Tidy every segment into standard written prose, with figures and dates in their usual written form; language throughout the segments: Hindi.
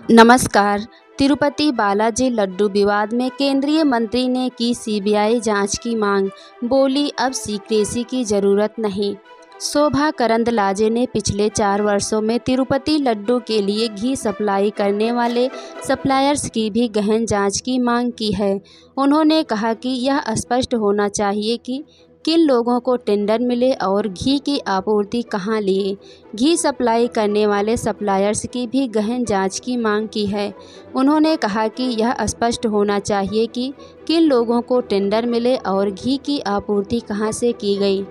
नमस्कार। तिरुपति बालाजी लड्डू विवाद में केंद्रीय मंत्री ने की सीबीआई जांच की मांग, बोली अब सीक्रेसी की जरूरत नहीं। शोभा करंदलाजे ने पिछले 4 वर्षों में तिरुपति लड्डू के लिए घी सप्लाई करने वाले सप्लायर्स की भी गहन जांच की मांग की है। उन्होंने कहा कि यह स्पष्ट होना चाहिए कि किन लोगों को टेंडर मिले और घी की आपूर्ति कहां लिए। घी सप्लाई करने वाले सप्लायर्स की भी गहन जांच की मांग की है। उन्होंने कहा कि यह स्पष्ट होना चाहिए कि किन लोगों को टेंडर मिले और घी की आपूर्ति कहां से की गई।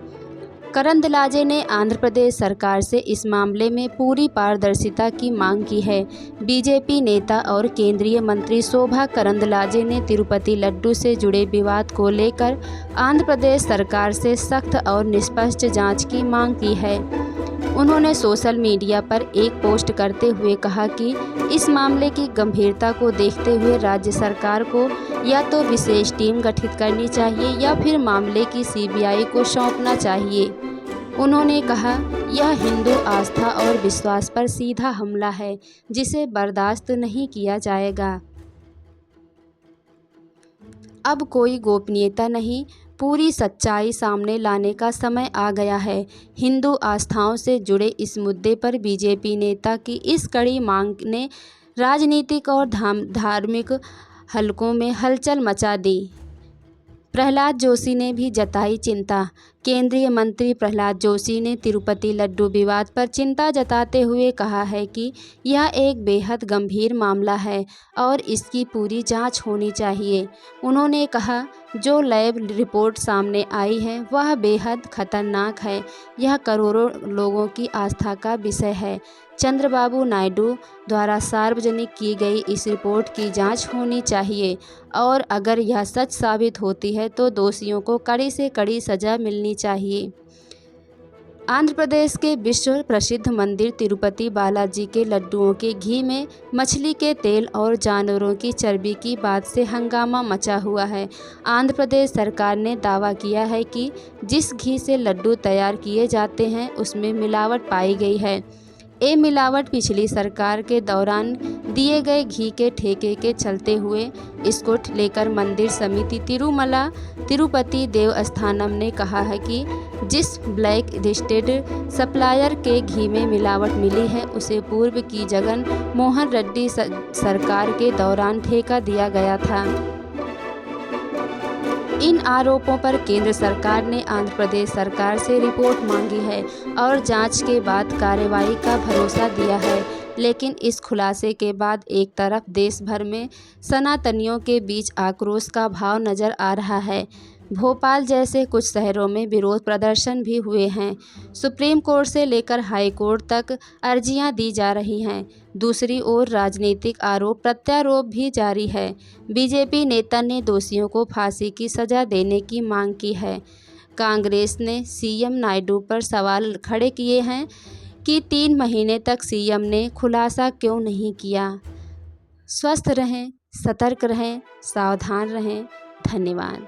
करंदलाजे ने आंध्र प्रदेश सरकार से इस मामले में पूरी पारदर्शिता की मांग की है। बीजेपी नेता और केंद्रीय मंत्री शोभा करंदलाजे ने तिरुपति लड्डू से जुड़े विवाद को लेकर आंध्र प्रदेश सरकार से सख्त और निष्पक्ष जांच की मांग की है। उन्होंने सोशल मीडिया पर एक पोस्ट करते हुए कहा कि इस मामले की गंभीरता को देखते हुए राज्य सरकार को या तो विशेष टीम गठित करनी चाहिए या फिर मामले की सीबीआई को सौंपना चाहिए। उन्होंने कहा, यह हिंदू आस्था और विश्वास पर सीधा हमला है जिसे बर्दाश्त नहीं किया जाएगा। अब कोई गोपनीयता नहीं, पूरी सच्चाई सामने लाने का समय आ गया है। हिंदू आस्थाओं से जुड़े इस मुद्दे पर बीजेपी नेता की इस कड़ी मांग ने राजनीतिक और धार्मिक हलकों में हलचल मचा दी। प्रहलाद जोशी ने भी जताई चिंता। केंद्रीय मंत्री प्रहलाद जोशी ने तिरुपति लड्डू विवाद पर चिंता जताते हुए कहा है कि यह एक बेहद गंभीर मामला है और इसकी पूरी जांच होनी चाहिए। उन्होंने कहा, जो लैब रिपोर्ट सामने आई है वह बेहद खतरनाक है। यह करोड़ों लोगों की आस्था का विषय है। चंद्रबाबू नायडू द्वारा सार्वजनिक की गई इस रिपोर्ट की जांच होनी चाहिए और अगर यह सच साबित होती है तो दोषियों को कड़ी से कड़ी सजा मिलनी चाहिए। आंध्र प्रदेश के विश्व प्रसिद्ध मंदिर तिरुपति बालाजी के लड्डुओं के घी में मछली के तेल और जानवरों की चर्बी की बात से हंगामा मचा हुआ है। आंध्र प्रदेश सरकार ने दावा किया है कि जिस घी से लड्डू तैयार किए जाते हैं उसमें मिलावट पाई गई है। ये मिलावट पिछली सरकार के दौरान दिए गए घी के ठेके के चलते हुए इसको लेकर मंदिर समिति तिरुमला तिरुपति देवस्थानम ने कहा है कि जिस ब्लैक लिस्टेड सप्लायर के घी में मिलावट मिली है उसे पूर्व की जगन मोहन रेड्डी सरकार के दौरान ठेका दिया गया था। इन आरोपों पर केंद्र सरकार ने आंध्र प्रदेश सरकार से रिपोर्ट मांगी है और जांच के बाद कार्रवाई का भरोसा दिया है। लेकिन इस खुलासे के बाद एक तरफ देश भर में सनातनियों के बीच आक्रोश का भाव नजर आ रहा है। भोपाल जैसे कुछ शहरों में विरोध प्रदर्शन भी हुए हैं। सुप्रीम कोर्ट से लेकर हाई कोर्ट तक अर्जियां दी जा रही हैं। दूसरी ओर राजनीतिक आरोप प्रत्यारोप भी जारी है। बीजेपी नेता ने दोषियों को फांसी की सजा देने की मांग की है। कांग्रेस ने सीएम नायडू पर सवाल खड़े किए हैं कि 3 महीने तक सीएम ने खुलासा क्यों नहीं किया। स्वस्थ रहें, सतर्क रहें, सावधान रहें। धन्यवाद।